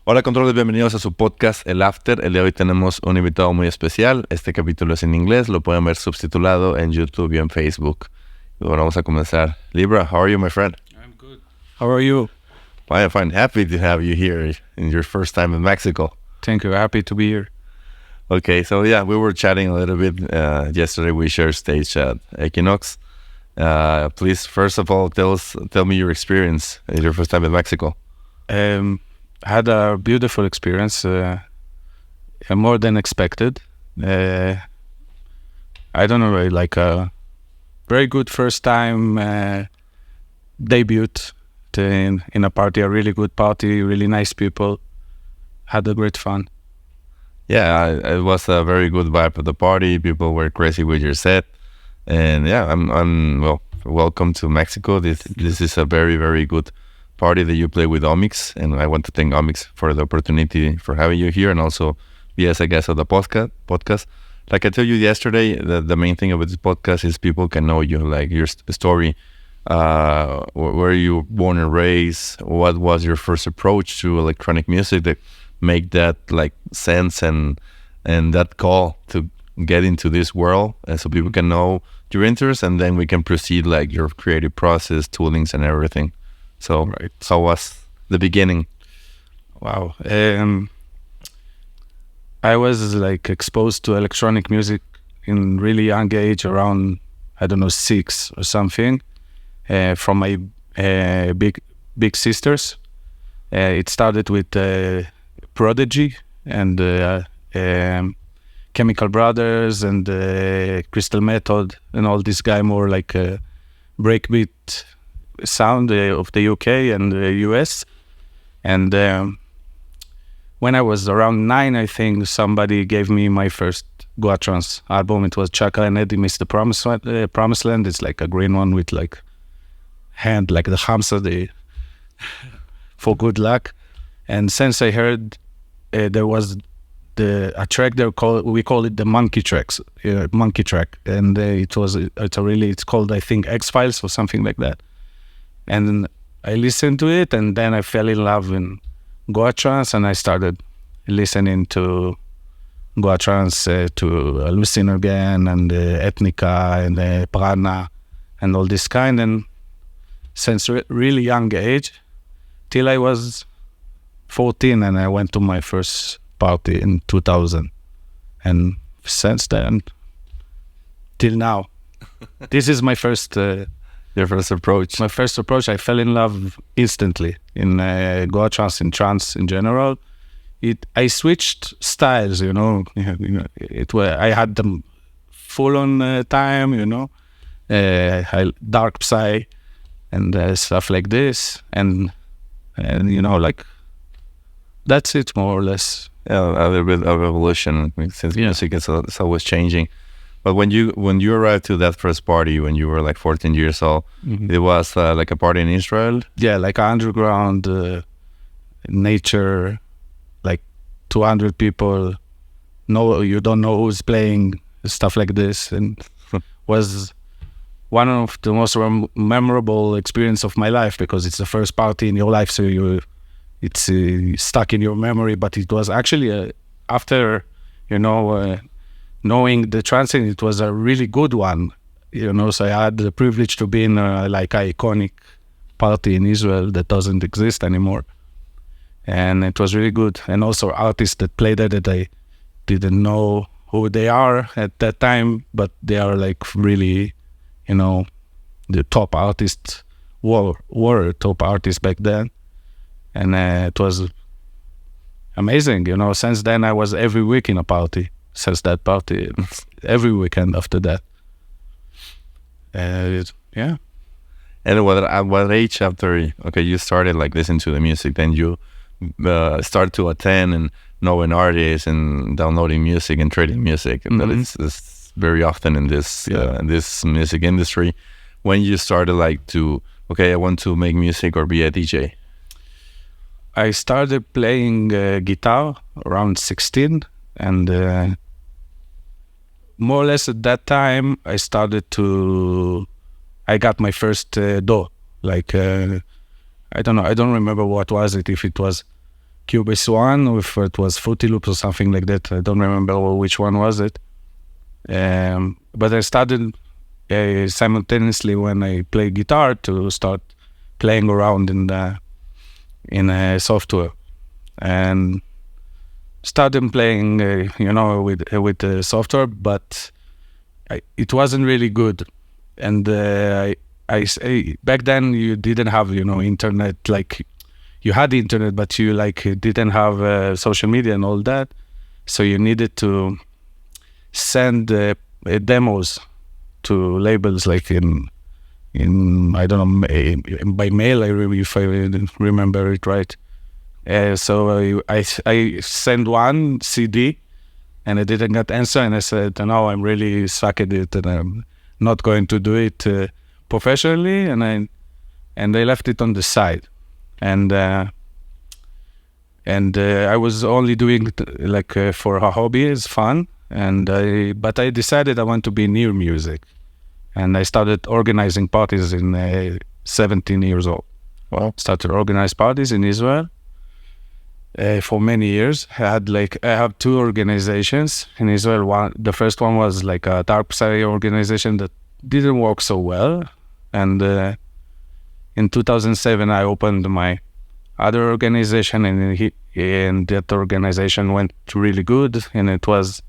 Hola controles, bienvenidos a su podcast El After. El de hoy tenemos un invitado muy especial. Este capítulo es en inglés, lo pueden ver subtitulado en YouTube y en Facebook. Y bueno, vamos a comenzar. Libra, how are you, my friend? I'm good. How are you? Fine, fine. Happy to have you here in your first time in Mexico. Thank you. Happy to be here. Okay, so yeah, we were chatting a little bit. Yesterday we shared stage at Equinox. Please, first of all, tell me your experience in your first time in Mexico. Had a beautiful experience, more than expected. I don't know, like a very good first time debut in a party, a really good party, really nice people. Had a great fun. Yeah, it was a very good vibe of the party. People were crazy with your set, and yeah, well, welcome to Mexico. This is a very, very good party that you play with Omix, and I want to thank Omix for the opportunity for having you here, and also be as a guest of the podcast. Like I told you yesterday, the main thing about this podcast is people can know you, like your story, where you were born and raised, what was your first approach to electronic music that make that like sense and that call to get into this world, and so people can know your interest, and then we can proceed like your creative process, toolings, and everything. So, Right. How was the beginning? Wow. I was like exposed to electronic music in really young age, around, I don't know, 6 or something, from my big sisters. It started with Prodigy and Chemical Brothers and Crystal Method and all this guy, more like breakbeat sound of the UK and the US. And when I was around 9, I think somebody gave me my first Goa Trance album. It was Chaka and Eddie Miss the Promised Land. It's like a green one with like hand, like the hamster, for good luck. And since I heard there was a track there we call it the monkey track, and it's called, I think, X-Files or something like that. And I listened to it, and then I fell in love in Goa Trance, and I started listening to Goa Trance, to Hallucinogen and Ethnica and Prana and all this kind. And since really young age, till I was 14, and I went to my first party in 2000. And since then, till now, this is my first... Your first approach? My first approach, I fell in love instantly in Goa Trance, in trance in general. I switched styles, I had them full on time, dark psy and stuff like this, and like that's it more or less. Yeah, a little bit of evolution, since music is always changing. But when you arrived to that first party when you were like 14 years old, Mm-hmm. It was like a party in Israel? Yeah, like underground, nature, like 200 people. No, you don't know who's playing, stuff like this, and was one of the most memorable experience of my life, because it's the first party in your life, so it's stuck in your memory. But it was actually after, knowing the trance scene, it was a really good one, so I had the privilege to be in a like iconic party in Israel that doesn't exist anymore. And it was really good. And also artists that played there that I didn't know who they are at that time, but they are like really, the top artists, were top artists back then. And it was amazing, Since then I was every week in a party. Since that party, every weekend after that. Yeah. And what age after, you started like listening to the music, then you start to attend and knowing artists and downloading music and trading music. Mm-hmm. That is very often in this music industry. When you started like I want to make music or be a DJ? I started playing guitar around 16, and more or less at that time I got my first DAW, like I don't know, I don't remember what was it, if it was Cubase one, or if it was Fruity Loops or something like that. I don't remember which one was it. But I started simultaneously when I play guitar to start playing around in software, and started playing, with the software, but it wasn't really good. And I say back then you didn't have internet, like you had the internet, but you didn't have social media and all that, so you needed to send demos to labels, like in I don't know, by mail. If I remember it right. So I sent one CD, and I didn't get answer, and I said, no, I'm really suck at it, and I'm not going to do it professionally, and I left it on the side, and I was only doing it for a hobby, it's fun, but I decided I want to be near music, and I started organizing parties in 17 years old. Wow. Started organize parties in Israel. For many years, I have two organizations in Israel. The first one was like a dark side organization that didn't work so well, and in 2007 I opened my other organization, and that organization went really good, and it was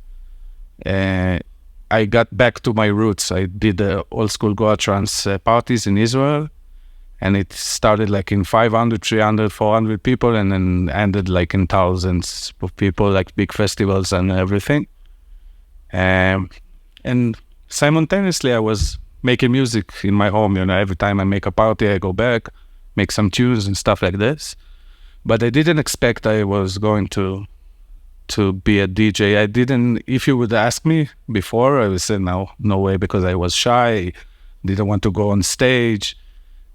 I got back to my roots. I did old school Goa trance parties in Israel, and it started in 500, 300, 400 people, and then ended in thousands of people, big festivals and everything. And simultaneously, I was making music in my home. Every time I make a party, I go back, make some tunes and stuff like this. But I didn't expect I was going to be a DJ. I didn't. If you would ask me before, I would say no way, because I was shy, didn't want to go on stage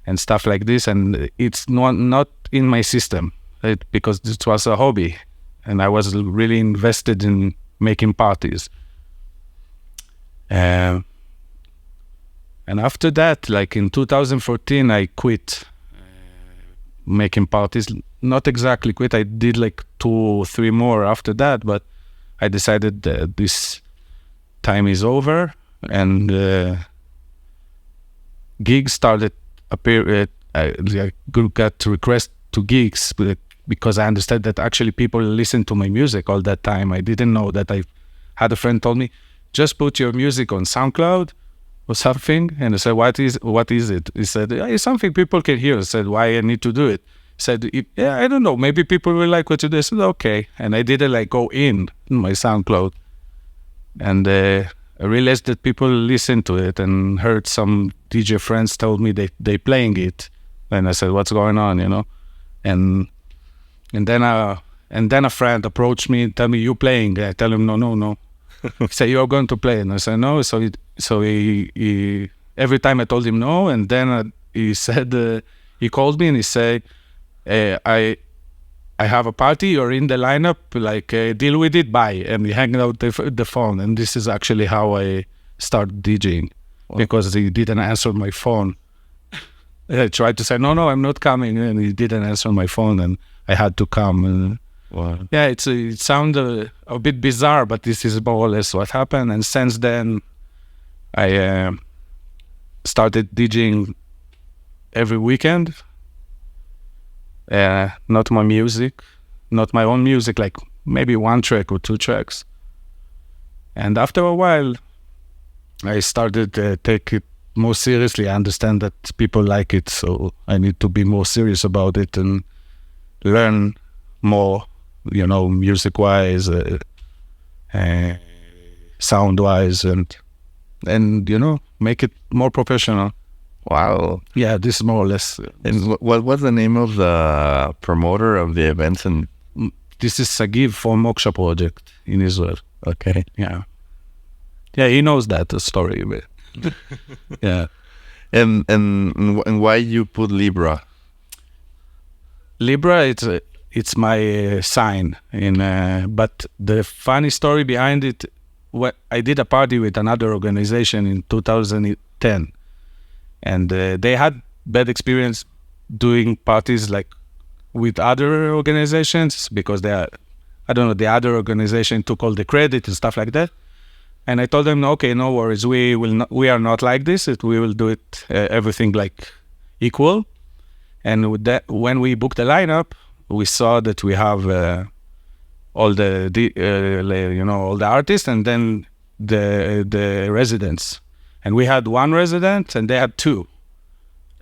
and stuff like this, and it's not in my system, right? Because this was a hobby, and I was really invested in making parties. And after that, in 2014, I quit making parties. Not exactly quit. I did 2 or 3 more after that, but I decided that this time is over, and gigs started appear. I got requests to gigs because I understood that actually people listen to my music all that time. I didn't know that. I had a friend told me, just put your music on SoundCloud or something, and I said, what is it? He said, it's something people can hear. I said, why I need to do it? He said, yeah, I don't know, maybe people will like what you do. I said, okay, and I didn't go in my SoundCloud, and I realized that people listened to it, and heard some DJ friends told me they playing it, and I said, what's going on, and then a friend approached me and tell me, you playing? I tell him no. He said, you're going to play, and I said no. So he every time I told him no, and then he said he called me and he said, I have a party, you're in the lineup, deal with it, bye. And he hanged out the phone. And this is actually how I started DJing. Wow. Because he didn't answer my phone. I tried to say, no, I'm not coming, and he didn't answer my phone, and I had to come. And wow. Yeah, it sounded a bit bizarre, but this is more or less what happened. And since then, I started DJing every weekend. Not my music, not my own music, maybe 1 track or 2 tracks. And after a while, I started to take it more seriously. I understand that people like it, so I need to be more serious about it and learn more, music-wise, sound-wise, and make it more professional. Wow. Yeah, this is more or less. And what was the name of the promoter of the events? And this is Sigue from Moksha Project in Israel. Okay. Yeah. Yeah, he knows that story. But yeah. And why you put Libra? Libra, it's my sign. But the funny story behind it, I did a party with another organization in 2010. And they had bad experience doing parties with other organizations because they are, I don't know, the other organization took all the credit and stuff like that. And I told them, okay, no worries, we are not like this. We will do it everything like equal. And with that, when we booked the lineup, we saw that we have all all the artists and then the residents. And we had one resident and they had two.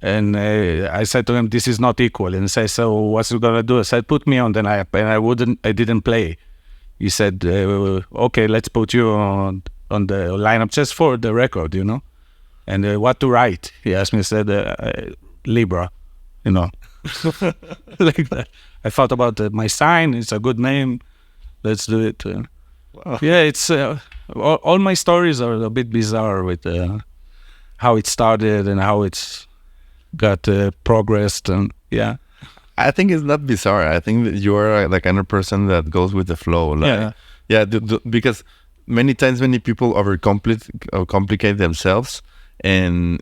And I said to him, this is not equal. And he said, so what's you gonna do? I said, put me on the lineup. And I didn't play. He said, okay, let's put you on the lineup just for the record, And what to write? He asked me, I said, Libra, like that. I thought about my sign. It's a good name. Let's do it. Wow. Yeah, it's all my stories are a bit bizarre with how it started and how it's got progressed. And yeah. I think it's not bizarre. I think that you're the kind of person that goes with the flow. Because many times many people complicate themselves and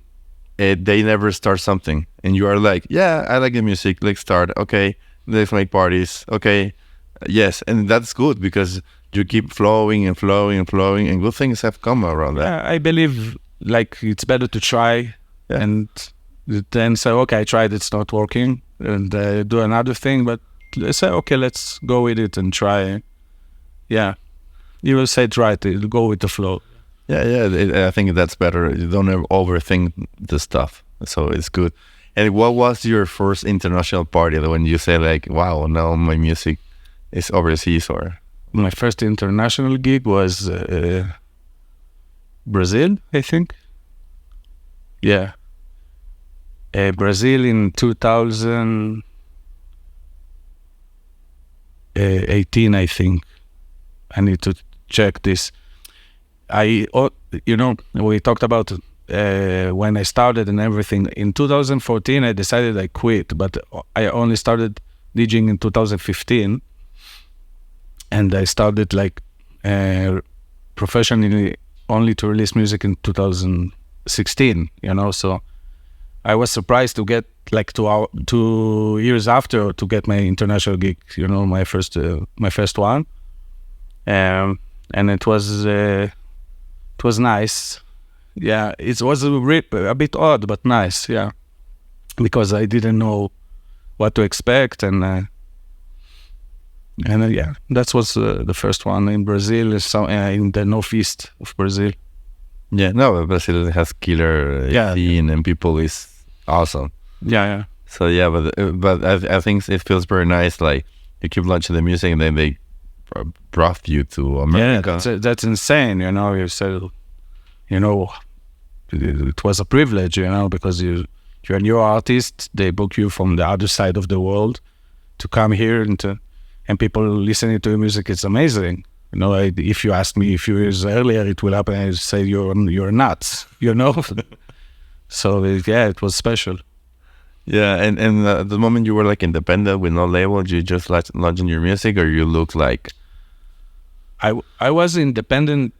they never start something. And you are like, yeah, I like the music. Let's start. Okay, let's make parties. Okay, yes. And that's good because you keep flowing and flowing and flowing and good things have come around that. Yeah, I believe like it's better to try and then say, okay, I tried, it's not working. And do another thing, but let's say, okay, let's go with it and try. Yeah, you will say try to go with the flow. I think that's better. You don't ever overthink the stuff, so it's good. And what was your first international party when you say like, wow, now my music is overseas? Or my first international gig was Brazil, I think. Yeah. Brazil in 2018, I think. I need to check this. We talked about when I started and everything. In 2014, I decided I quit, but I only started DJing in 2015. And I started like professionally only to release music in 2016, so I was surprised to get like 2 years after to get my international gig, my first one, and it was nice. Yeah, it was a bit odd but nice. Yeah, because I didn't know what to expect, and that was the first one in Brazil, in the northeast of Brazil. Yeah, no, Brazil has killer scene and people is awesome. Yeah. So yeah, but I think it feels very nice. Like you keep launching the music, and then they brought you to America. Yeah, that's insane. You said, it was a privilege. Because you're a new artist. They book you from the other side of the world to come here and people listening to your music. It's amazing. If you asked me a few years earlier, it will happen. I say you're nuts. So it was special. Yeah, and the moment you were like independent with no label, you just launching your music, or you look like? I was independent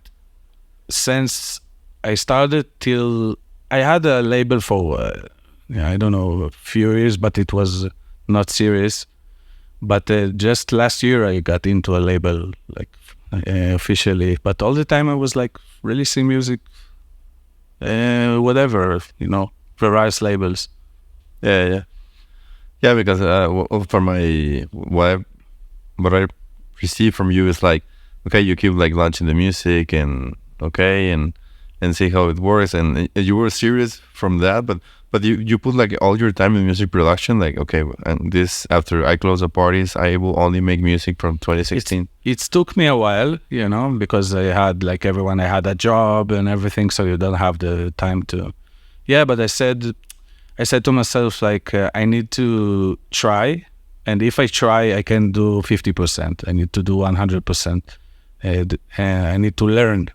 since I started till I had a label for I don't know, a few years, but it was not serious. But just last year I got into a label like officially. But all the time I was like releasing music. Whatever, various labels. Yeah. Because for what I receive from you is like, okay, you keep like launching the music and see how it works, and you were serious from that, but you put like all your time in music production. Like, okay, and this after I close the parties, I will only make music from 2016. It took me a while, because I had like everyone, I had a job and everything, so you don't have the time to. Yeah, but I said to myself like I need to try, and if I try, I can do 50%. I need to do 100%. I need to learn.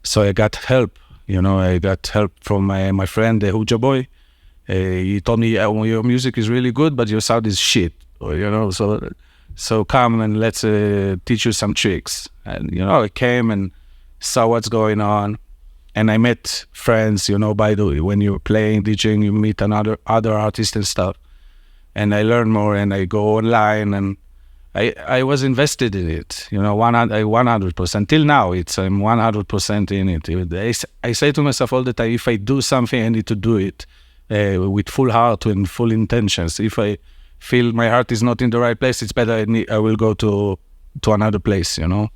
So I got help. I got help from my friend, the Huja boy. He told me, your music is really good, but your sound is shit. So come and let's teach you some tricks. And, I came and saw what's going on. And I met friends, by the way, when you're playing, DJing, you meet other artists and stuff. and I learn more, and I go online, and I was invested in it, 100%. Till now, I'm 100% in it. I say to myself all the time, if I do something, I need to do it with full heart and full intentions. If I feel my heart is not in the right place, it's better I will go to another place, and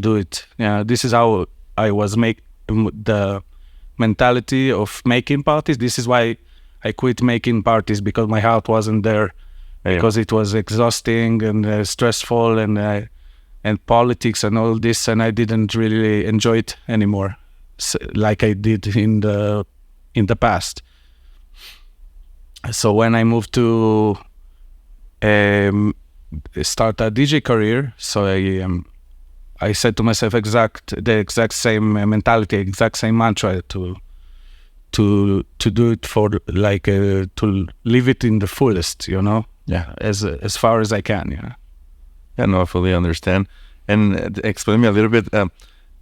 do it. Yeah, this is how I was the mentality of making parties. This is why I quit making parties, because my heart wasn't there. Because it was exhausting and stressful, and politics and all this, and I didn't really enjoy it anymore, like I did in the past. So when I moved to start a DJ career, so I said to myself the exact same mentality, exact same mantra to do it for to live it in the fullest, Yeah, as far as I can. Yeah, no, I fully understand. And explain me a little bit.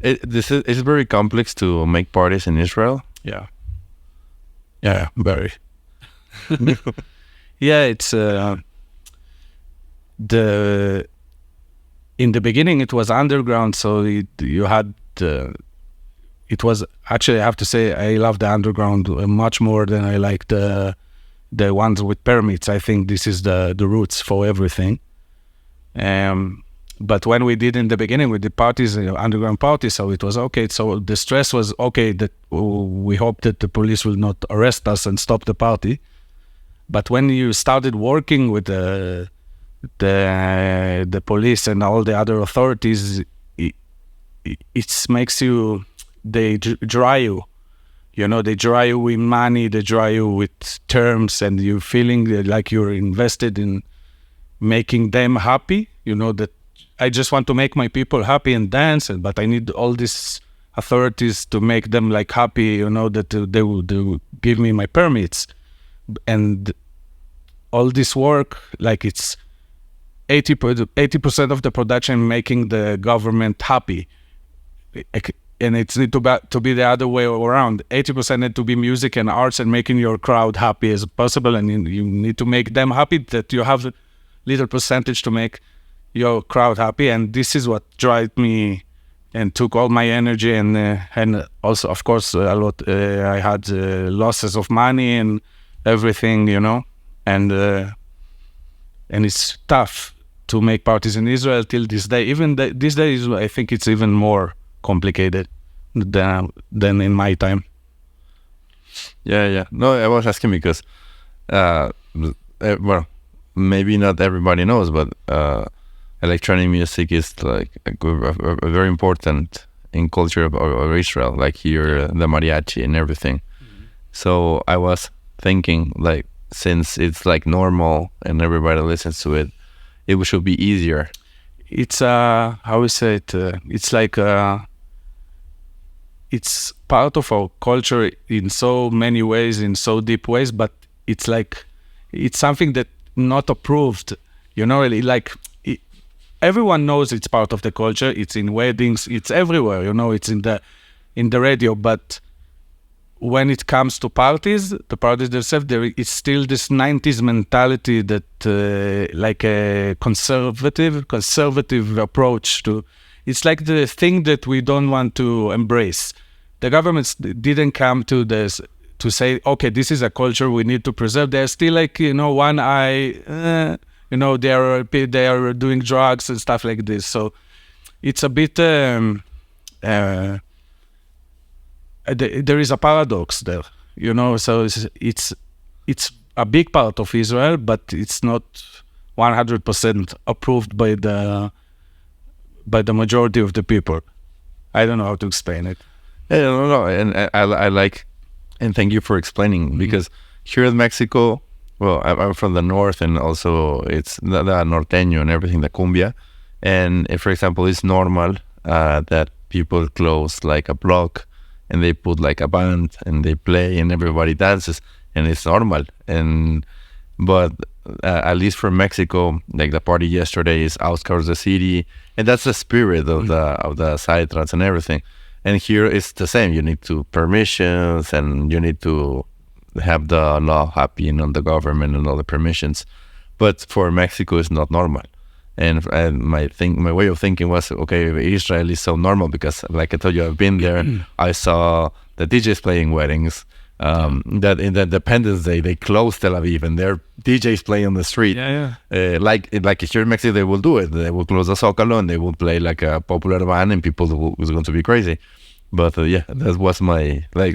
It's very complex to make parties in Israel. Yeah, very. Yeah, it's in the beginning it was underground, so you had it was actually, I have to say, I love the underground much more than I like the ones with permits. I think this is the roots for everything. But when we did in the beginning, we did parties, underground parties, so it was okay. So the stress was okay, that we hope that the police will not arrest us and stop the party. But when you started working with the police and all the other authorities, it makes you, they dry you. They dry you with money, they dry you with terms, and you're feeling like you're invested in making them happy. That I just want to make my people happy and dance, but I need all these authorities to make them happy, that they will give me my permits. And all this work, it's 80% of the production making the government happy. And it's need to be the other way around. 80% need to be music and arts and making your crowd happy as possible, and you need to make them happy, that you have a little percentage to make your crowd happy. And this is what drive me and took all my energy, and also, of course, a lot. I had losses of money and everything, and it's tough to make parties in Israel till this day. Even these days, I think it's even more complicated than in my time. Yeah. No, I was asking because, well, maybe not everybody knows, but electronic music is a very important in culture of Israel. Like here, the mariachi and everything. Mm-hmm. So I was thinking, since it's normal and everybody listens to it, it should be easier. It's how we say it. It's it's part of our culture in so many ways, in so deep ways, but it's it's something that not approved, everyone knows it's part of the culture. It's in weddings, it's everywhere, it's in the radio, but when it comes to parties, the parties themselves, there is still this 90s mentality that a conservative approach to, it's the thing that we don't want to embrace. The governments didn't come to this to say, okay, this is a culture we need to preserve. They're still one eye, they are doing drugs and stuff like this. So it's a bit, there is a paradox there, so it's a big part of Israel, but it's not 100% approved by the majority of the people. I don't know how to explain it. Yeah, no, and I like, and thank you for explaining, mm-hmm. because here in Mexico, well, I'm from the north, and also it's the norteño and everything, the cumbia, and for example, it's normal that people close a block and they put a band and they play and everybody dances, and it's normal. But at least for Mexico, the party yesterday is outskirts of the city, and that's the spirit of the psytrance and everything. And here it's the same. You need to permissions, and you need to have the law happy and on the government and all the permissions. but for Mexico it's not normal. And my way of thinking was, okay, Israel is so normal because, like I told you, I've been there. I saw the DJs playing weddings. That in the Independence Day they close Tel Aviv and their DJs play on the street. Like here in Mexico they will do it. They will close the Zócalo and they will play like a popular band and people was going to be crazy. But that was my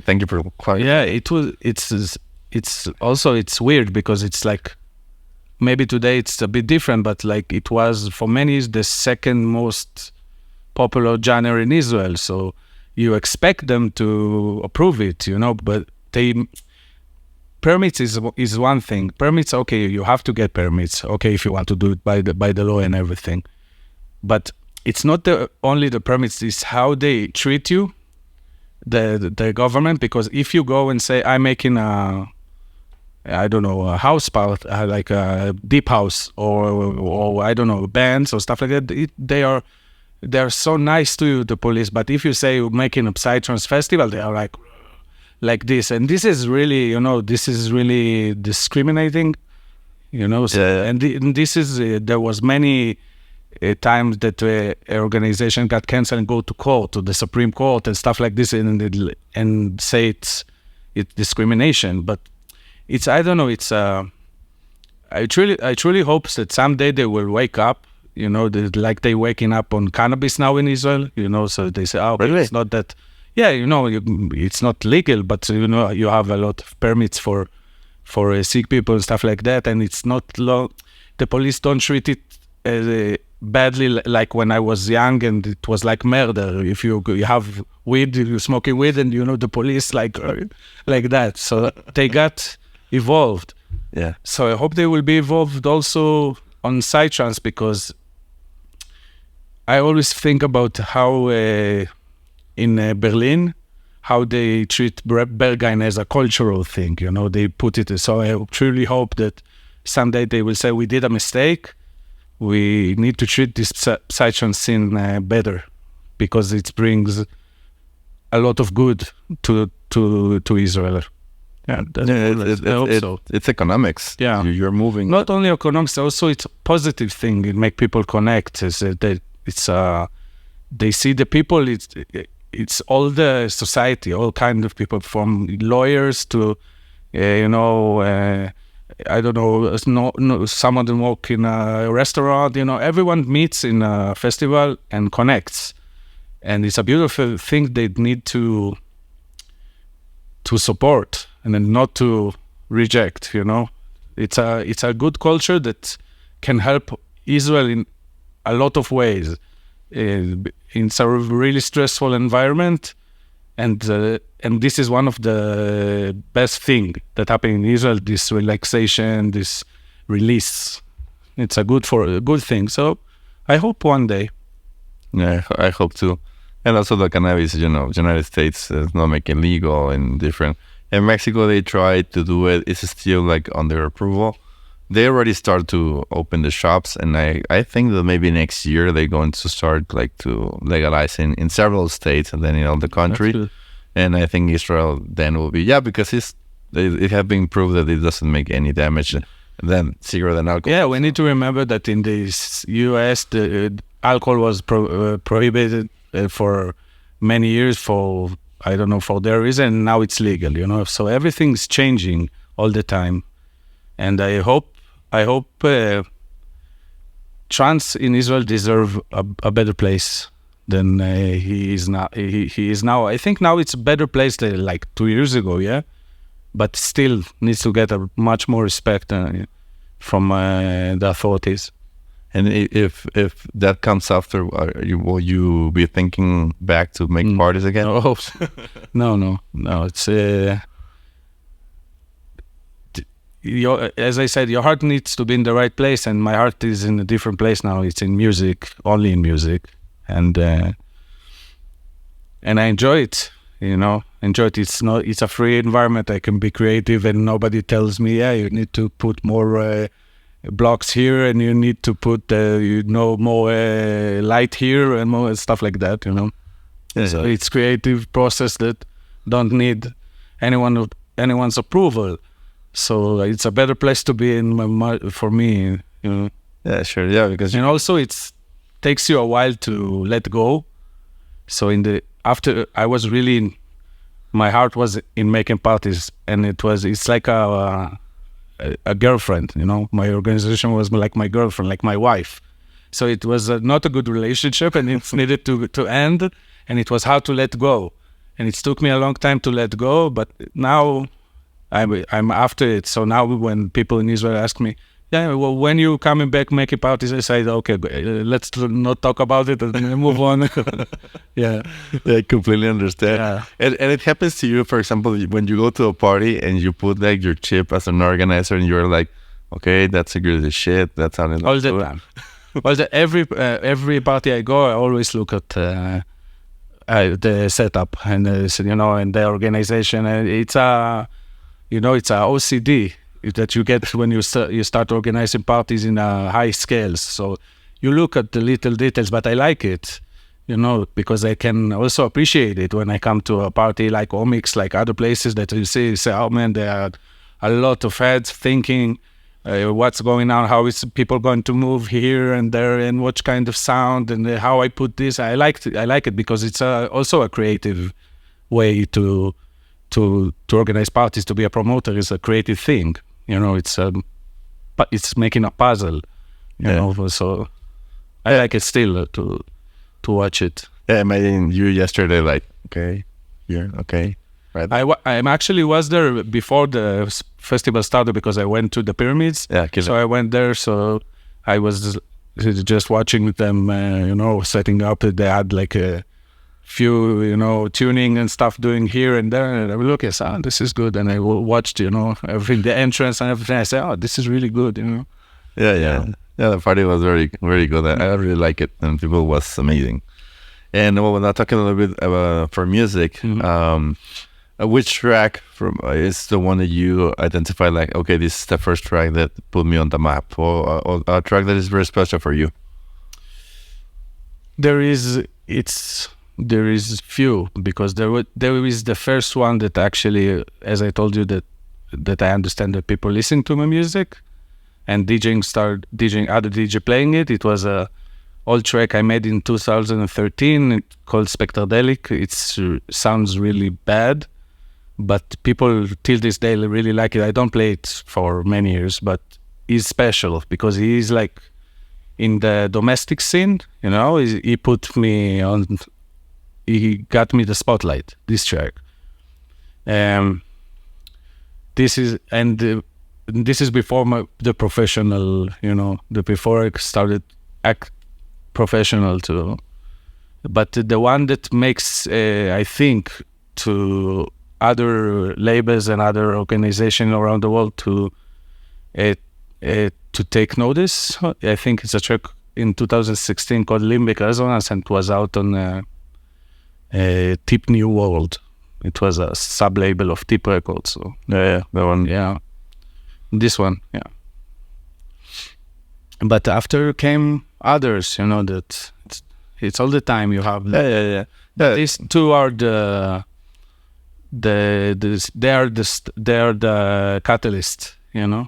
Thank you for clarifying. Yeah, it's weird because it's like maybe today it's a bit different, but like it was for many the second most popular genre in Israel. So you expect them to approve it, but permits is one thing. Permits, okay, you have to get permits, okay, if you want to do it by the law and everything. But it's not only the permits, it's how they treat you, the government. Because if you go and say, I'm making a house part, like a deep house, or I don't know, bands or stuff like that, they're so nice to you, the police. But if you say you're making a Psytrance festival, they are like this, and this is really, this is really discriminating, So, and this is there was many times that an organization got canceled and go to court, to the Supreme Court and stuff like this, and say it's discrimination. But it's, I don't know, it's I truly hope that someday they will wake up, like they waking up on cannabis now in Israel, so they say, oh, really? It's not that. Yeah, it's not legal, but you have a lot of permits for sick people and stuff like that, and it's not the police don't treat it badly like when I was young, and it was like murder. If you have weed, you're smoking weed, and the police like that. So they got evolved. Yeah. So I hope they will be evolved also on Psytrance, because I always think about how. In Berlin, how they treat Berghain as a cultural thing, they put it. So I truly hope that someday they will say, we did a mistake. We need to treat this Psytrance scene better, because it brings a lot of good to Israel. Yeah, it's economics. Yeah, you're moving. Not only economics, also it's a positive thing. It make people connect. They see the people. It's all the society, all kind of people, from lawyers to, I don't know, some of them work in a restaurant, everyone meets in a festival and connects. And it's a beautiful thing they need to support and then not to reject, It's a good culture that can help Israel in a lot of ways. It's a really stressful environment, and this is one of the best thing that happened in Israel. This relaxation, this release, it's a good thing. So I hope one day. Yeah, I hope too. And also the cannabis, United States is not making legal in different. In Mexico, they tried to do it. It's still like under approval. They already start to open the shops, and I think that maybe next year they're going to start to legalize in several states and then in all the country. And I think Israel then will be, because it has been proved that it doesn't make any damage than cigarette than alcohol. Yeah, we need to remember that in the US, the alcohol was prohibited for many years for, I don't know, for their reason. Now it's legal, So everything's changing all the time. And I hope trans in Israel deserve a better place than he is now. He is now. I think now it's a better place than like 2 years ago, but still needs to get a much more respect from the authorities. And if that comes after, will you be thinking back to make parties again? Oh, no. It's as I said, your heart needs to be in the right place, and my heart is in a different place now. It's in music, only in music, and I enjoy it. Enjoy it. It's a free environment. I can be creative, and nobody tells me, you need to put more blocks here, and you need to put more light here, and more stuff like that. So it's creative process that don't need anyone's approval. So it's a better place to be in for me, you know. Yeah, sure. Yeah, because And also it's takes you a while to let go. So after I was really my heart was in making parties, and it's like a girlfriend, you know. My organization was like my girlfriend, like my wife. So it was not a good relationship, and it needed to end, and it was hard to let go. And it took me a long time to let go, but now I'm after it. So now when people in Israel ask me, yeah, well, when you coming back making parties, I say, okay, let's not talk about it and move on. Yeah. I completely understand. Yeah. And it happens to you, for example, when you go to a party and you put like your chip as an organizer and you're like, okay, that's a good shit. That sounded all the time. Well, every party I go, I always look at the setup and you know, and the organization. It's a OCD that you get when you start organizing parties in a high scales. So you look at the little details, but I like it, you know, because I can also appreciate it when I come to a party like Omics, like other places that you say, oh man, there are a lot of heads thinking what's going on, how is people going to move here and there, and what kind of sound, and how I put this. I like it because it's also a creative way to organize parties. To be a promoter is a creative thing, you know. It's making a puzzle, you know. So I like it still to watch it. Yeah, imagine you yesterday, like, okay, yeah, okay, right. I actually was there before the festival started because I went to the pyramids. Yeah, so I went there. So I was just watching them, you know, setting up. They had like a few, you know, tuning and stuff doing here and there. And I look, yes, this is good. And I watched, you know, everything, the entrance and everything. I said, oh, this is really good, you know. Yeah. The party was very, very good. I really like it, and people was amazing. And well, we're not talking a little bit about for music. Which track from is the one that you identify like, okay, this is the first track that put me on the map, or a track that is very special for you? There is few, because there is the first one that actually, as I told you, that I understand that people listen to my music, and other DJ playing it. It was a old track I made in 2013 called Spectradelic. It sounds really bad, but people till this day really like it. I don't play it for many years, but he's special because he's like in the domestic scene, you know. He put me on, he got me the spotlight, this track. This is before the professional, you know, before I started act professional too. But the one that makes, I think, to other labels and other organizations around the world to take notice, I think it's a track in 2016 called Limbic Resonance, and it was out on Tip New World. It was a sub-label of Tip Records. So Yeah, that one. Yeah. This one, yeah. But after came others, you know, that it's all the time you have. Yeah. These two are they are the catalyst, you know.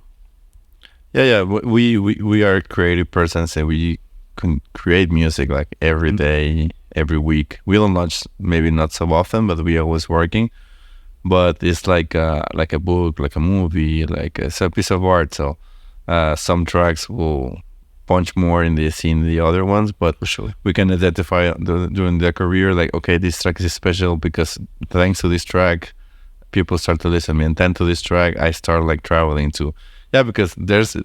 Yeah. We are creative persons, and we can create music like every day, every week. We don't launch, maybe not so often, but we are always working. But it's like a book, like a movie, like it's a piece of art. So some tracks will punch more in the scene than the other ones, but for sure we can identify during their career, like, okay, this track is special because thanks to this track, people start to listen to me, and then to this track, I start like traveling to, because there's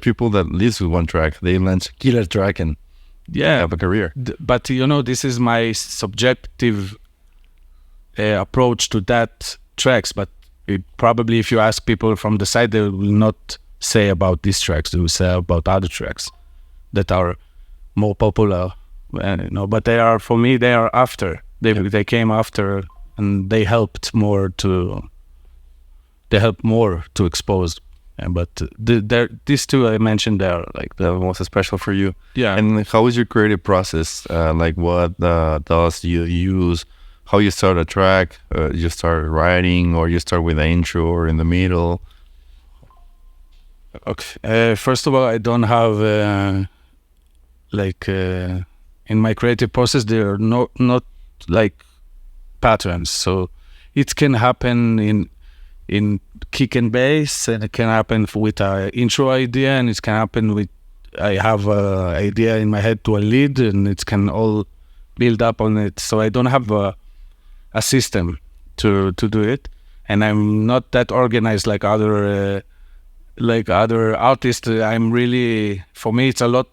people that live with one track, they launch a killer track and have a career. But you know, this is my subjective approach to that tracks, but probably if you ask people from the side, they will not say about these tracks, they will say about other tracks that are more popular, you know. But they are, for me, they are after. They came after, and they helped more to expose. But these two I mentioned, they are like the most special for you. Yeah. And how is your creative process? Like what DAWs you use? How you start a track? You start writing, or you start with an intro, or in the middle? Okay. First of all, I don't have in my creative process there are not like patterns. So it can happen in kick and bass, and it can happen with an intro idea, and it can happen with I have an idea in my head to a lead, and it can all build up on it. So I don't have a system to do it, and I'm not that organized like other artists. I'm really, for me, it's a lot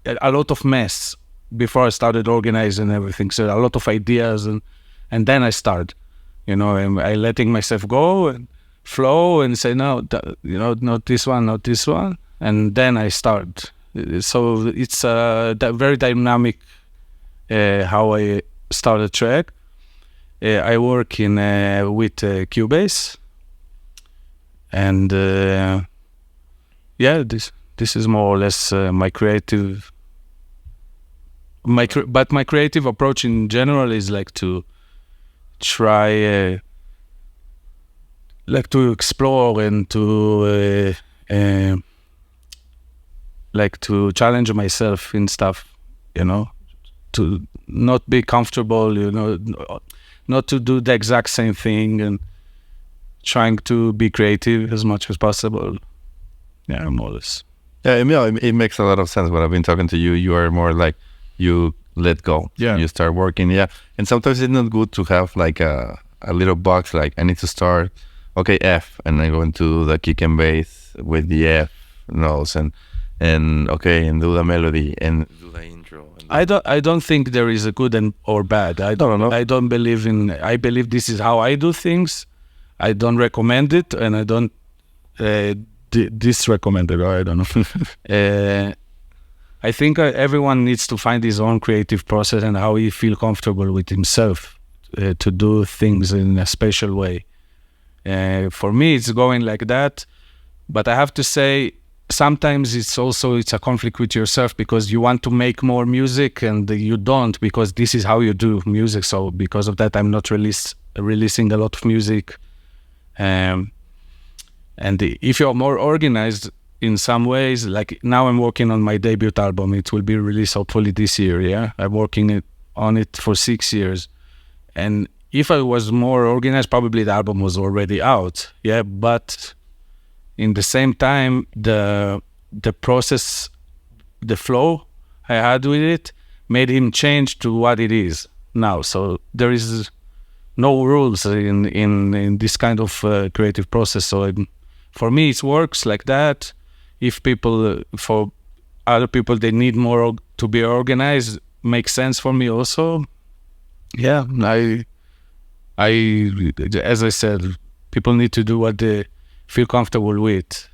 of mess before I started organizing everything. So a lot of ideas, and then I start. I letting myself go and flow and say no, not this one, not this one, and then I start. So it's very dynamic how I start a track. I work in with Cubase, and this is more or less my creative. But my creative approach in general is like to try, like to explore and to like to challenge myself in stuff, to not be comfortable, not to do the exact same thing, and trying to be creative as much as possible. Yeah, more or less. Yeah, it makes a lot of sense. When I've been talking to you, you are more like you let go. Yeah. You start working. Yeah. And sometimes it's not good to have like a little box, like I need to start, okay, F, and I go into the kick and bass with the F notes and okay, and do the melody and do the intro. I don't think there is a good or bad. I don't know. I believe this is how I do things. I don't recommend it, and I don't disrecommend it, or I don't know. I think everyone needs to find his own creative process and how he feel comfortable with himself to do things in a special way. For me, it's going like that, but I have to say, sometimes it's a conflict with yourself, because you want to make more music and you don't, because this is how you do music. So because of that, I'm not releasing a lot of music. And if you're more organized in some ways, like now I'm working on my debut album. It will be released hopefully this year. Yeah, I'm working on it for 6 years. And if I was more organized, probably the album was already out. Yeah, but in the same time, the process, the flow I had with it made him change to what it is now. So there is no rules in this kind of creative process. So for me, it works like that. If for other people, they need more to be organized, makes sense for me also. Yeah, as I said, people need to do what they feel comfortable with,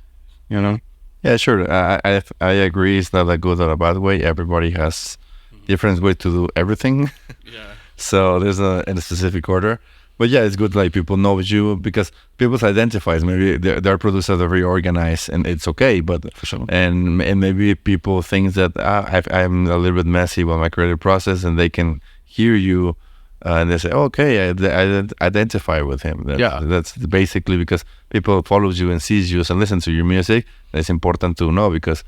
Yeah, sure. I agree. It's not a good or a bad way. Everybody has different way to do everything. Yeah. So there's in a specific order. But yeah, it's good like people know you, because people identifies. Maybe their producers are very organized, and it's okay. But Sure. and maybe people think that I'm a little bit messy with my creative process, and they can hear you. And they say, okay, I identify with him. That's basically because people follow you and sees you and listen to your music. It's important to know, because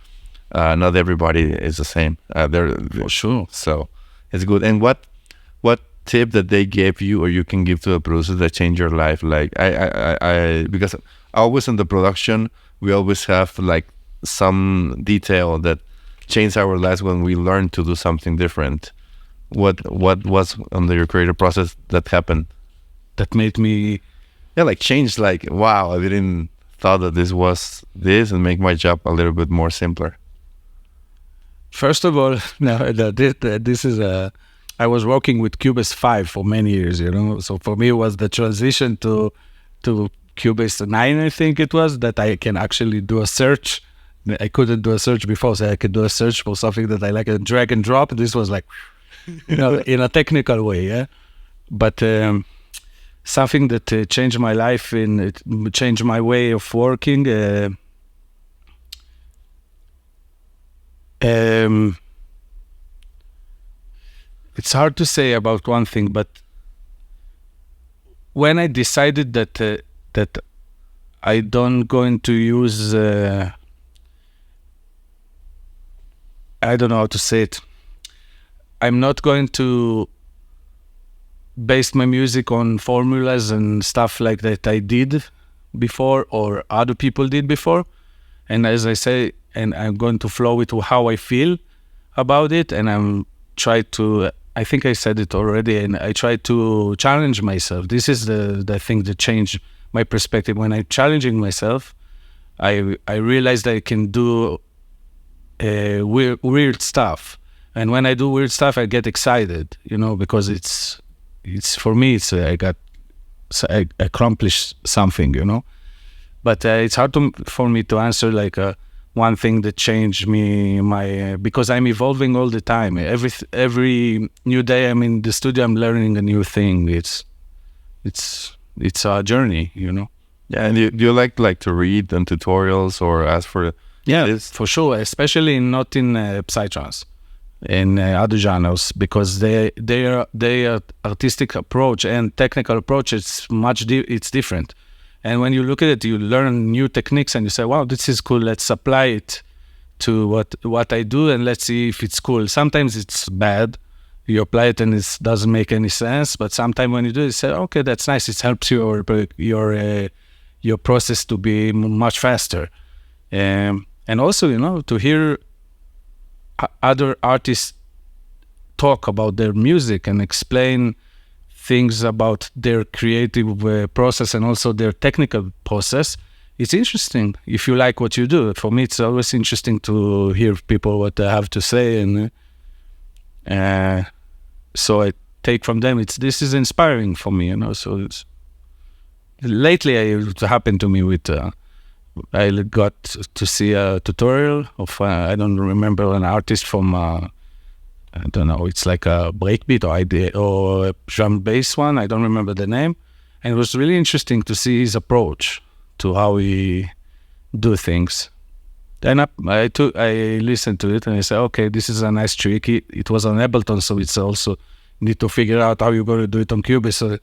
not everybody is the same. For sure. So it's good. And what tip that they gave you, or you can give to a producer, that changed your life? Like I because always in the production, we always have like some detail that changed our lives when we learn to do something different. What was under your creative process that happened? That made me, like changed, like, wow, I didn't thought that this was this, and make my job a little bit more simpler. first of all, this is I was working with Cubase 5 for many years, So for me, it was the transition to Cubase 9, I think it was, that I can actually do a search. I couldn't do a search before, so I could do a search for something that I like and drag and drop. This was like, in a technical way, yeah. But something that changed my life, it changed my way of working. It's hard to say about one thing, but when I decided that I don't going to use I don't know how to say it. I'm not going to base my music on formulas and stuff like that I did before or other people did before. And as I say, and I'm going to flow with how I feel about it. And I'm try to, I think I said it already, and I try to challenge myself. This is the thing that changed my perspective. When I'm challenging myself, I realized I can do weird stuff. And when I do weird stuff, I get excited, you know, because it's for me, it's I accomplished something, you know. But it's hard for me to answer like one thing that changed me, because I'm evolving all the time. Every new day I'm in the studio, I'm learning a new thing. It's a journey, you know. Yeah, and do you like to read and tutorials or ask for this? For sure, especially not in psytrance, in other genres, because their artistic approach and technical approach, it's different. And when you look at it, you learn new techniques and you say, wow, this is cool. Let's apply it to what I do and let's see if it's cool. Sometimes it's bad. You apply it and it doesn't make any sense. But sometimes when you do it, you say, okay, that's nice. It helps your process to be much faster. And also, you know, to hear other artists talk about their music and explain things about their creative process and also their technical process, it's interesting if you like what you do. For me, it's always interesting to hear people what they have to say, and so I take from them. This is inspiring for me, you know. So lately, it happened to me with I got to see a tutorial of I don't remember an artist from. I don't know, it's like a breakbeat or a drum bass one. I don't remember the name. And it was really interesting to see his approach to how he do things. Then I listened to it and I said, okay, this is a nice trick. It was on Ableton, so it's also need to figure out how you're going to do it on Cubase.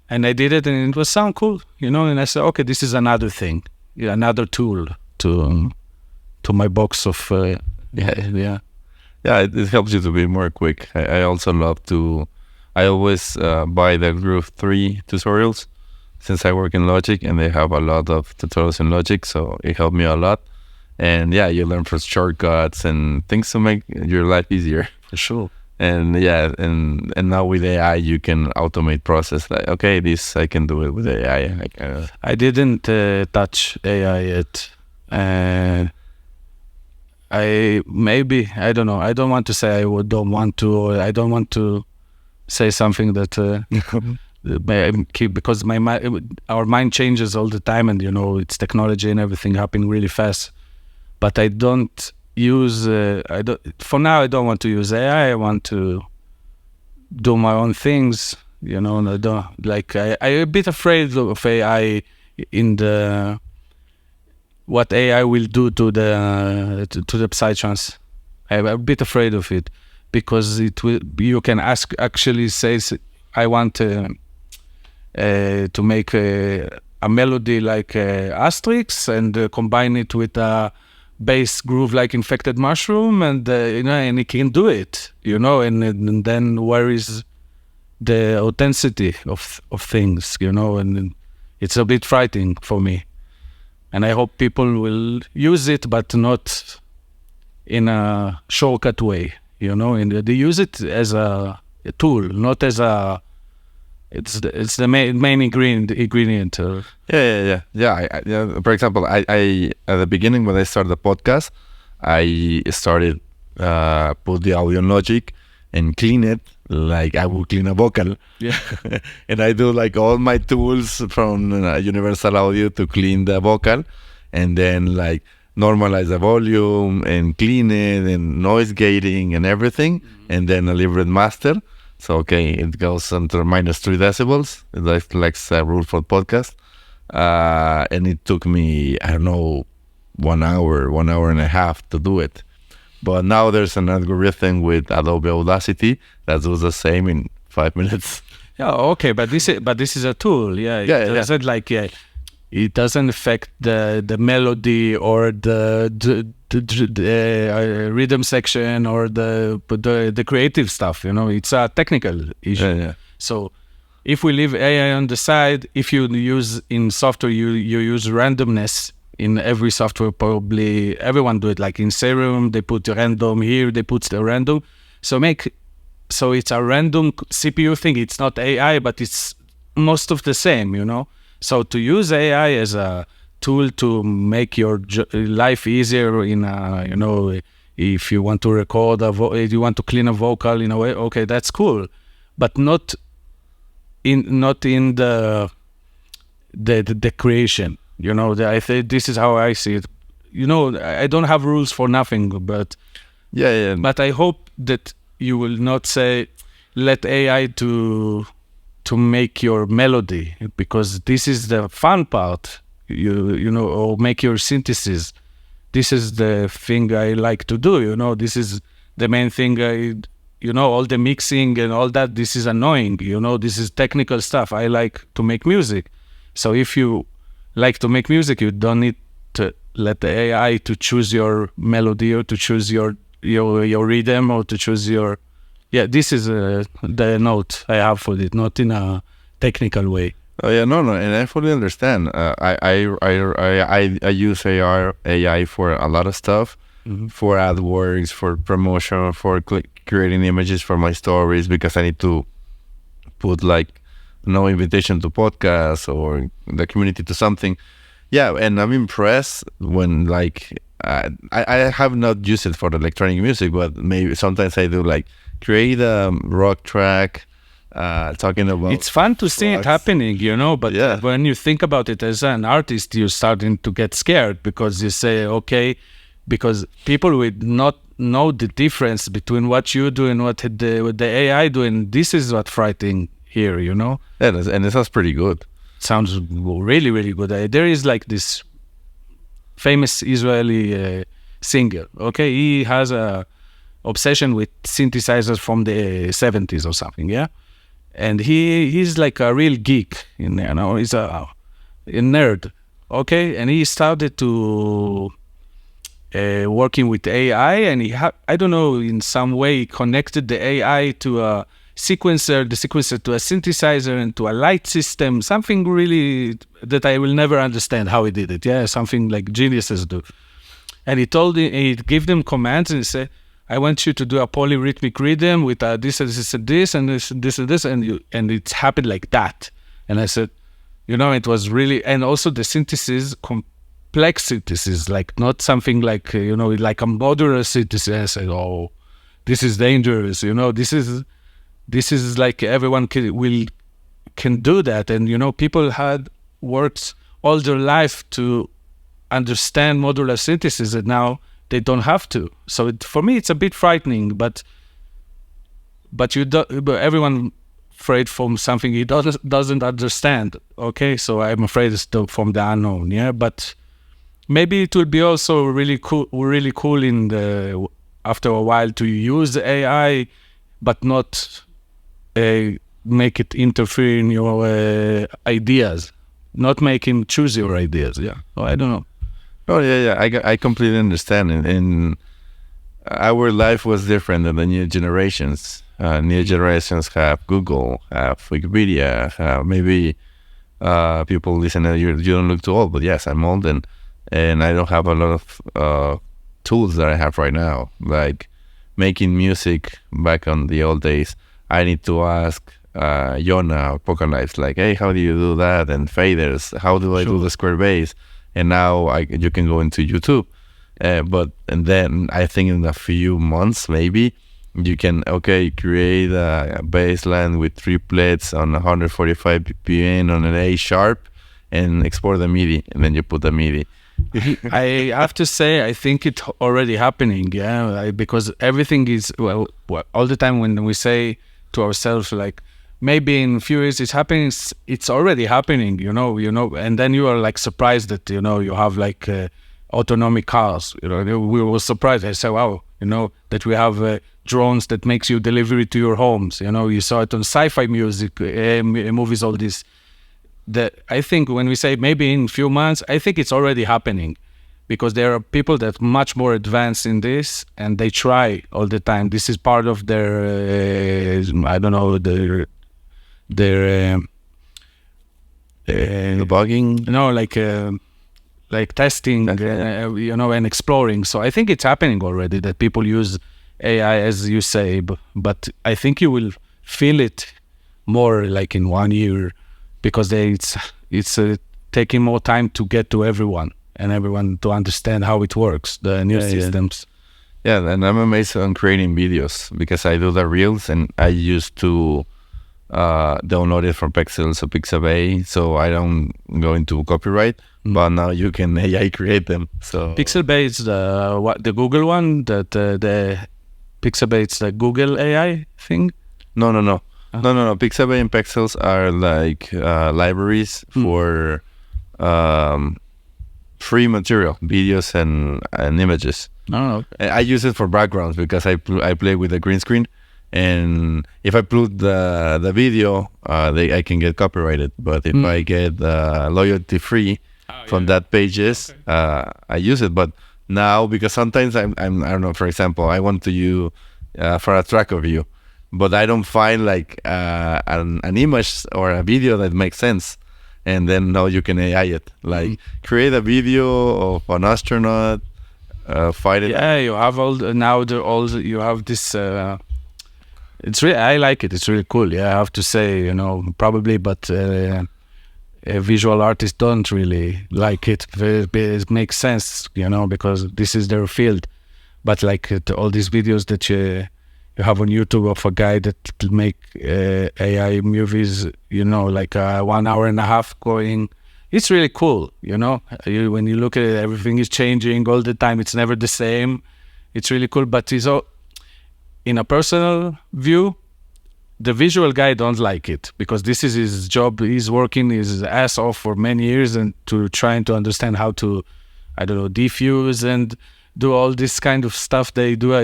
And I did it and it was sound cool, you know. And I said, okay, this is another thing, another tool to my box of, yeah. Yeah, it helps you to be more quick. I also love I always buy the Groove 3 tutorials since I work in Logic and they have a lot of tutorials in Logic, so it helped me a lot. And yeah, you learn from shortcuts and things to make your life easier. For sure. And yeah, and now with AI, you can automate process. Like, okay, this I can do it with AI. I didn't touch AI yet. I don't know. I don't want to say don't want to, or I don't want to say something that because our mind changes all the time, and you know, it's technology and everything happening really fast. But I don't use. For now, I don't want to use AI. I want to do my own things. You know, and I don't like. I'm a bit afraid of AI in the. What AI will do to the psytrance. I'm a bit afraid of it because you can actually say, I want to make a melody like Asterix and combine it with a bass groove like Infected Mushroom, and you know, and it can do it, you know, and then where is the authenticity of things, you know, and it's a bit frightening for me. And I hope people will use it, but not in a shortcut way, you know. And they use it as a tool, not as a. It's the main ingredient. Yeah. For example, I at the beginning when I started the podcast, I started put the audio in Logic and clean it like I would clean a vocal. Yeah. And I do like all my tools from Universal Audio to clean the vocal, and then like normalize the volume and clean it and noise gating and everything, and then a Libra master. So okay, it goes under -3 decibels. That's like a rule for podcast. And it took me, I don't know, 1 hour and a half to do it. But now there's an algorithm with Adobe Audacity that does the same in 5 minutes. Yeah, okay, but this is a tool. Yeah, it doesn't like it doesn't affect the melody or the rhythm section or the creative stuff. It's a technical issue. Yeah. So if we leave AI on the side, if you use in software, you use randomness in every software. Probably everyone do it. Like in Serum, they put random. Here they put the random. So it's a random CPU thing. It's not AI, but it's most of the same. So to use AI as a tool to make your life easier if you want to record you want to clean a vocal in a way, okay, that's cool, but not in the creation. I think this is how I see it. I don't have rules for nothing, but yeah. But I hope that you will not say let AI to make your melody, because this is the fun part. Or make your synthesis. This is the thing I like to do. This is the main thing. All the mixing and all that, this is annoying. This is technical stuff. I like to make music. So if you like to make music, you don't need to let the AI to choose your melody or to choose your rhythm or to choose your... Yeah, this is the note I have for it, not in a technical way. Oh yeah, no, and I fully understand. I use AI for a lot of stuff, for AdWords, for promotion, for creating images for my stories, because I need to put no invitation to podcasts or the community to something. Yeah, and I'm impressed when I have not used it for the electronic music, but maybe sometimes I do create a rock track. Talking about it's fun to see it happening, but yeah. When you think about it as an artist, you're starting to get scared, because you say, okay, because people would not know the difference between what you do and what the AI doing. This is what frightening here, Yeah, and it sounds pretty good. Sounds really, really good. There is this famous Israeli singer. Okay, he has a obsession with synthesizers from the 70s or something. Yeah. And he's like a real geek, he's a nerd, okay? And he started to working with AI, and I don't know, in some way he connected the AI to a sequencer, the sequencer to a synthesizer and to a light system, something really that I will never understand how he did it. Yeah, something like geniuses do. And he gave them commands, and he said, I want you to do a polyrhythmic rhythm with this and this and this and this, and it's happened like that. And I said, it was really, and also the synthesis, complex synthesis, not something like a modular synthesis. I said, oh, this is dangerous. This is like everyone can do that. And people had worked all their life to understand modular synthesis, and now they don't have to. So for me, it's a bit frightening. But everyone afraid from something he doesn't understand. Okay, so I'm afraid it's from the unknown. Yeah, but maybe it would be also really cool in after a while to use AI, but not make it interfere in your ideas. Not make him choose your ideas. Yeah, I don't know. Oh yeah. I completely understand, and our life was different than the new generations. New generations have Google, have Wikipedia, have maybe people listen. You don't look too old, but yes, I'm old, and I don't have a lot of tools that I have right now. Like making music back on the old days, I need to ask Yona Apocalypse, hey, how do you do that? And faders, how do I do the square bass? And now you can go into YouTube, and then I think in a few months maybe you can create a bass line with triplets on 145 BPM on an A sharp, and export the MIDI, and then you put the MIDI. I have to say, I think it's already happening, because everything is all the time when we say to ourselves maybe in a few years it's happening. It's already happening, and then you are surprised that you have autonomic cars. We were surprised. I said, wow, that we have drones that makes you delivery to your homes. You saw it on sci-fi music, movies, all this. I think when we say maybe in a few months, I think it's already happening, because there are people that much more advanced in this, and they try all the time. This is part of their I don't know, their Debugging. no, like testing, and exploring. So I think it's happening already that people use AI, as you say, but I think you will feel it more like in 1 year, because it's taking more time to get to everyone to understand how it works, the new systems. Yeah, and I'm amazed on creating videos, because I do the reels, and I used to download it from Pexels or Pixabay, so I don't go into copyright. But now you can AI create them. So Pixabay is the Google one, that the Pixabay is the Google AI thing. No. Pixabay and Pexels are like libraries for free material, videos and images. Oh, okay. I use it for backgrounds because I play with a green screen, and if I put the video, I can get copyrighted. But if I get loyalty free from that pages, I use it. But now, because sometimes I don't know, for example, I want to use for a track of you, but I don't find like an image or a video that makes sense. And then now you can AI it, like create a video of an astronaut fighting. Yeah, you have you have this. It's really, I like it. It's really cool. Yeah, I have to say, probably, but visual artists don't really like it. It makes sense, because this is their field. But like all these videos that you have on YouTube of a guy that make AI movies, like 1 hour and a half going. It's really cool, when you look at it, everything is changing all the time. It's never the same. It's really cool, but it's all, in a personal view, the visual guy don't like it, because this is his job. He's working his ass off for many years and trying to understand how to, I don't know, diffuse and do all this kind of stuff they do.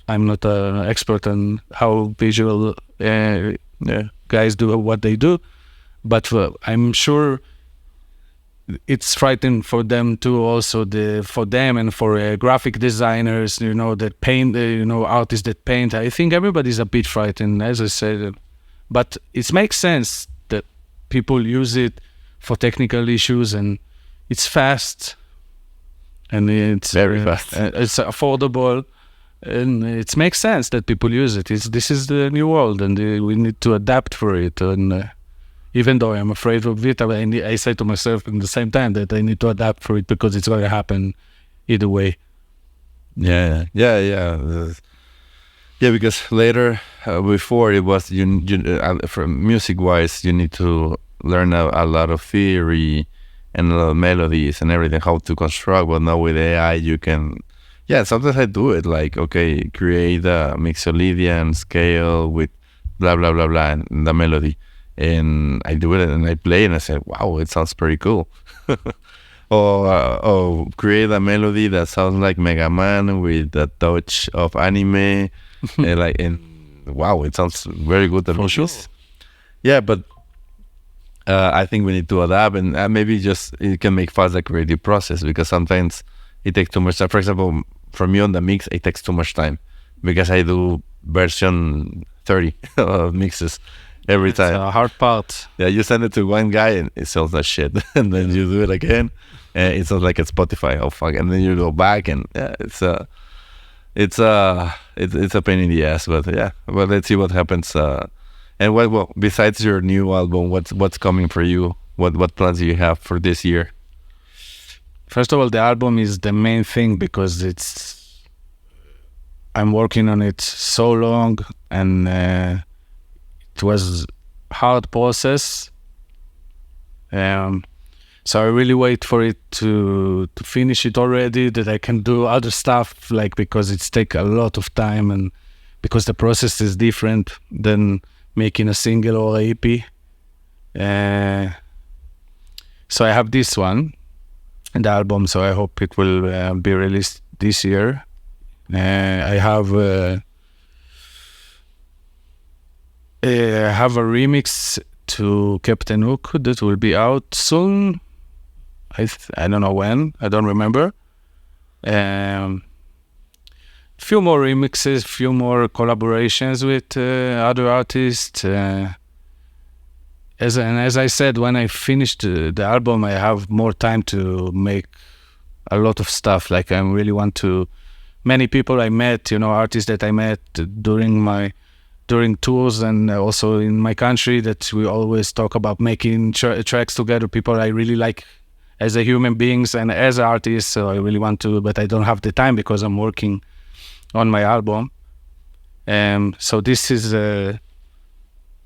I'm not an expert on how visual guys do what they do, but I'm sure it's frightening for them too. Also, for them and for graphic designers, that paint, artists that paint. I think everybody's a bit frightened, as I said, but it makes sense that people use it for technical issues, and it's fast, and it's very fast. It's affordable. And it makes sense that people use it. This is the new world, and we need to adapt for it. And even though I'm afraid of it, I say to myself at the same time that I need to adapt for it, because it's going to happen either way. Yeah. Because later, before it was from music wise, you need to learn a lot of theory and a lot of melodies and everything, how to construct. But now with AI, you can. Yeah, sometimes I do it, like, okay, create a Mixolydian scale with blah, blah, blah, blah, and the melody. And I do it, and I play, and I say, wow, it sounds pretty cool. or create a melody that sounds like Mega Man with a touch of anime. and wow, it sounds very good. For sure. Yeah, but I think we need to adapt, and maybe just it can make fast the creative process, because sometimes it takes too much time. For example, for me on the mix, it takes too much time, because I do version 30 of mixes every time. It's a hard part. Yeah, you send it to one guy and it sounds like shit, and then you do it again, and it sounds like it's Spotify. Oh fuck! And then you go back, and yeah, it's a pain in the ass. But yeah, well, let's see what happens. And well, besides your new album, what's coming for you? What plans do you have for this year? First of all, the album is the main thing, because I'm working on it so long, and it was hard process. So I really wait for it to finish it already, that I can do other stuff, like, because it's take a lot of time, and because the process is different than making a single or a EP. So I have this one, the album, so I hope it will be released this year. I have a remix to Captain Hook that will be out soon. I don't know when, I don't remember, Few more remixes, few more collaborations with other artists. As I said, when I finished the album, I have more time to make a lot of stuff. Like I really want to. Many people I met, artists that I met during tours and also in my country, that we always talk about making tracks together. People I really like as a human beings and as artists. So I really want to, but I don't have the time because I'm working on my album. So this is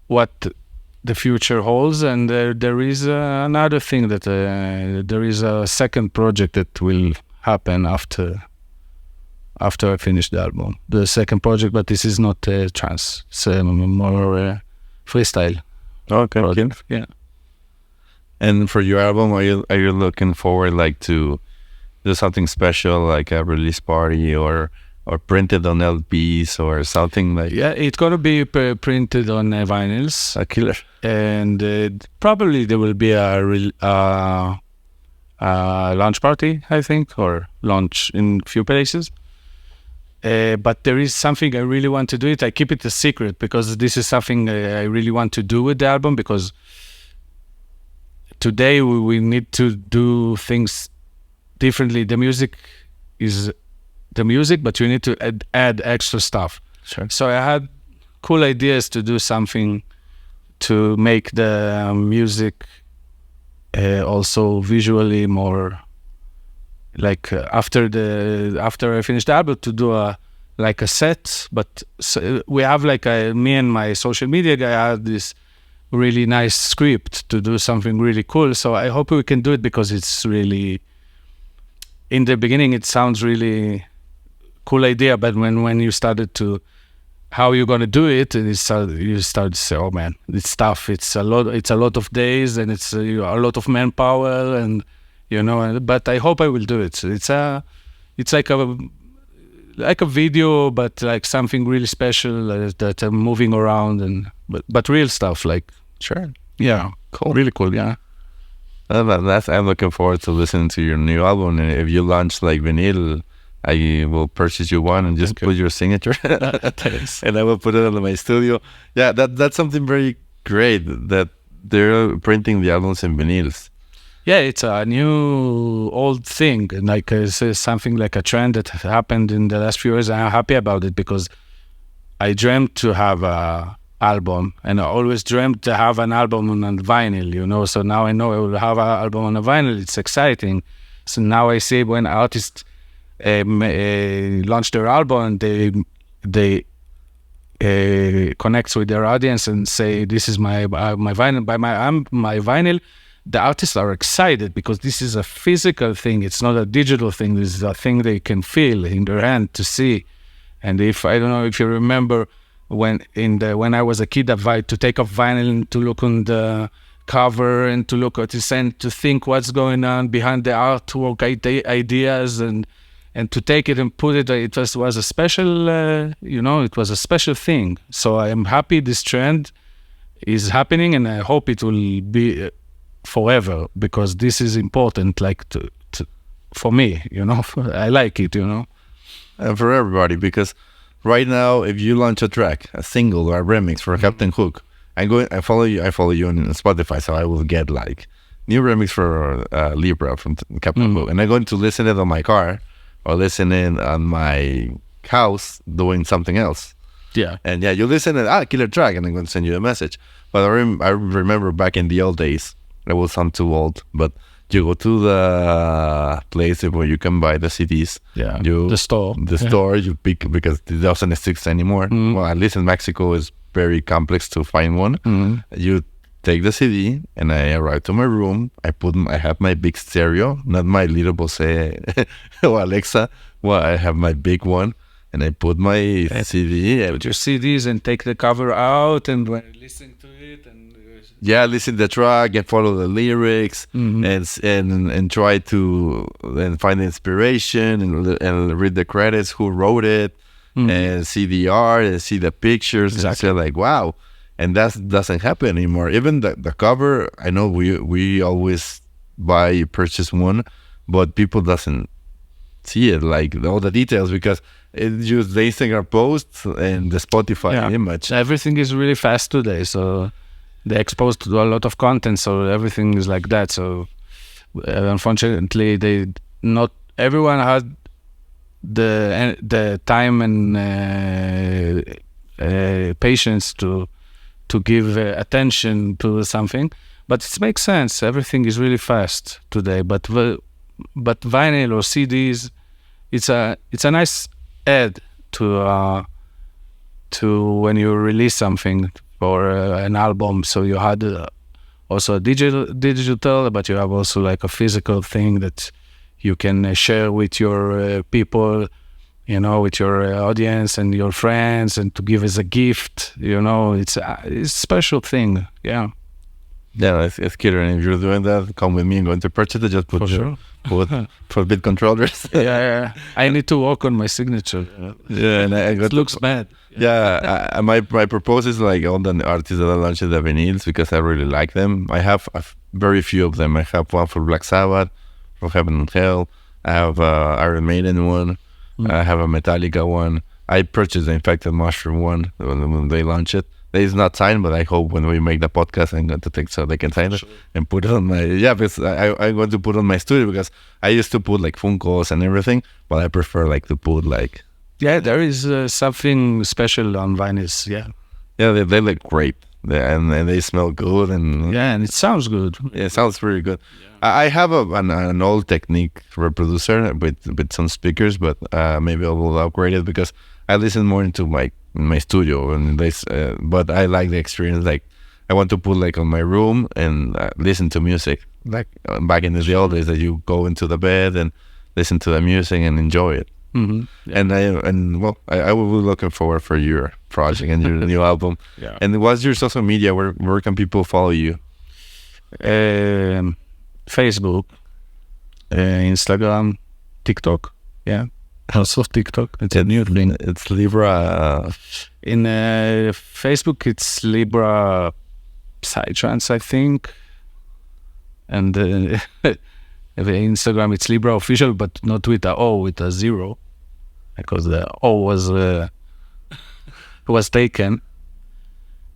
what the future holds. And there is another thing that there is a second project that will happen after I finish the album. The second project, but this is not trance. It's more freestyle. Okay. Project. Yeah. And for your album, are you looking forward like to do something special, like a release party or printed on LPs or something like? Yeah, it's gonna be printed on vinyls. A killer. And probably there will be a launch party, I think, or launch in few places. But there is something I really want to do it. I keep it a secret because this is something I really want to do with the album, because today we need to do things differently. The music is the music, but you need to add extra stuff. Sure. So I had cool ideas to do something to make the music also visually more like after I finished the album, to do a set. But we have me and my social media guy had this really nice script to do something really cool. So I hope we can do it, because it's really, in the beginning it sounds really cool idea, but when you started to how you're going to do it, and you start to say, oh man, it's tough. It's a lot of days, and it's a lot of manpower, and but I hope I will do it. It's like a video, but like something really special that I'm moving around, but real stuff. Like, sure, yeah, cool, really cool, yeah. I'm looking forward to listening to your new album. And if you launch like vinyl, I will purchase you one and just put your signature, and I will put it in my studio. Yeah, that's something very great that they're printing the albums in vinyls. Yeah, it's a new old thing, like it's something like a trend that happened in the last few years. I'm happy about it, because I dreamt to have a album, and I always dreamt to have an album on vinyl, So now I know I will have an album on a vinyl. It's exciting. So now I see when artists launch their album, and they connect with their audience and say, "This is my vinyl, my vinyl." The artists are excited, because this is a physical thing. It's not a digital thing. This is a thing they can feel in their hand, to see. And I don't know if you remember when I was a kid, to take off vinyl and to look on the cover and to look at this and to think what's going on behind the artwork, ideas, and to take it and put it. It was a special, it was a special thing. So I am happy this trend is happening, and I hope it will be forever, because this is important, like for me, I like it, And for everybody, because right now, if you launch a track, a single or a remix for Captain Hook, I follow you on Spotify, so I will get like new remix for Libra from Captain Hook, and I'm going to listen it on my car or listen it on my house doing something else. Yeah. And you listen to killer track, and I'm going to send you a message. But I remember back in the old days, I will sound too old, but you go to the place where you can buy the CDs. Yeah, the store. You pick, because it doesn't exist anymore. Well, at least in Mexico, it's very complex to find one. You take the CD, and I arrive to my room. I have my big stereo, not my little Bose or Alexa. Well, I have my big one, and I put my CD. Put your CDs and take the cover out, and when you listen to it, and listen to the track and follow the lyrics, and try to find the inspiration and read the credits, who wrote it, and see the art and see the pictures. Exactly. And say like, wow. And that doesn't happen anymore. Even the cover, I know we always purchase one, but people doesn't see it, like all the details, because it's just the Instagram posts and the Spotify image. Everything is really fast today, so they exposed to a lot of content, so everything is like that. So unfortunately, not everyone had the time and patience to give attention to something. But it makes sense. Everything is really fast today. But vinyl or CDs, it's a nice add to when you release something or an album. So you had also a digital, but you have also like a physical thing that you can share with your people, with your audience and your friends, and to give as a gift. It's a special thing. Yeah. Yeah, it's killer. And if you're doing that, come with me. I'm going to purchase it. Just put for beatcontrollers. Yeah. I need to work on my signature. Yeah, and it looks bad. Yeah, my proposal is like all the artists that I launched the vinyls, because I really like them. I have very few of them. I have one for Black Sabbath, for Heaven and Hell. I have Iron Maiden one. I have a Metallica one. I purchased the Infected Mushroom one when they launch it. It's not signed, but I hope when we make the podcast, I'm going to take so they can sign it and put it on my... Yeah, because I'm going to put it on my studio, because I used to put like Funkos and everything, but I prefer like to put like... Yeah, there is something special on vinyls, yeah. Yeah, they look great, and they smell good. And and it sounds good. Yeah, it sounds really good. Yeah. I have an old Technique reproducer with some speakers, but maybe I will upgrade it, because I listen more into my studio, and but I like the experience. Like, I want to put like on my room and listen to music, like back in the old days, that you go into the bed and listen to the music and enjoy it. Mm-hmm. Yeah. I will be looking forward for your project and your new album. Yeah. And what's your social media? Where can people follow you? Facebook, Instagram, TikTok. Yeah. Also TikTok. It's a new thing. It's Libra. In Facebook, it's Libra Psytrance, I think. And Instagram, it's Libra Official, but not with a O, with a 0, because the O was taken.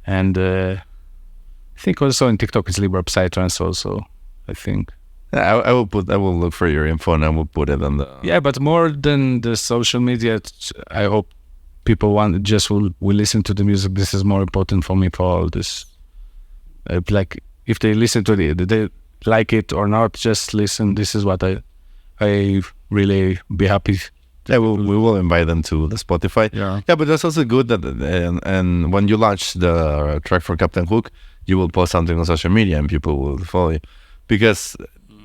And I think also in TikTok, it's Libra Psytrance also, I think. I will look for your info, and I will put it on the... Yeah, but more than the social media, I hope people will listen to the music. This is more important for me for all this. Like, if they listen to it, they like it or not, just listen. This is what I really be happy. Yeah, we will invite them to the Spotify. Yeah, but that's also good that and when you launch the track for Captain Hook, you will post something on social media and people will follow you, because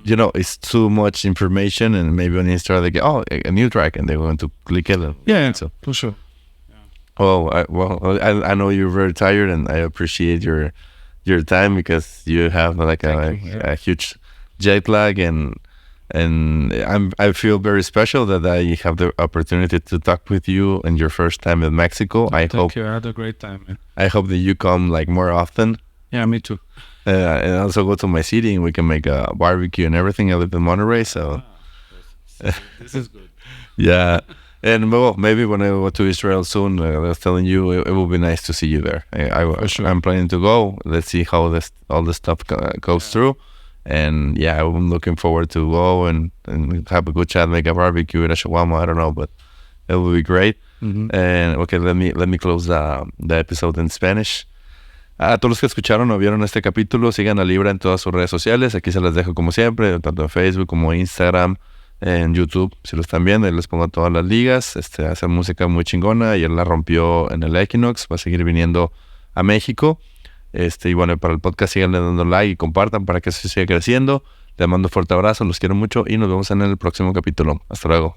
it's too much information, and maybe on Insta they get a new track and they're going to click it. Yeah, so for sure. I know you're very tired, and I appreciate your time, because you have like a huge jet lag, and I feel very special that I have the opportunity to talk with you in your first time in Mexico. Thank you. I had a great time, man. I hope that you come like more often. Yeah, me too. And also go to my city, and we can make a barbecue and everything. I live in Monterrey, so this is good. Yeah. And maybe when I go to Israel soon, I was telling you, it will be nice to see you there. I'm planning to go. Let's see how all this stuff goes through. And I'm looking forward to go and have a good chat, make a barbecue, a shawarma, I don't know, but it will be great. Mm-hmm. And okay, let me close the episode in Spanish. A todos los que escucharon o vieron este capítulo, sigan a Libra en todas sus redes sociales. Aquí se las dejo como siempre, tanto en Facebook como Instagram, en YouTube. Si lo están viendo, les pongo todas las ligas. Hace música muy chingona, y él la rompió en el Equinox. Va a seguir viniendo a México. Y bueno, para el podcast síganle dando like y compartan para que eso siga creciendo. Les mando un fuerte abrazo, los quiero mucho y nos vemos en el próximo capítulo. Hasta luego.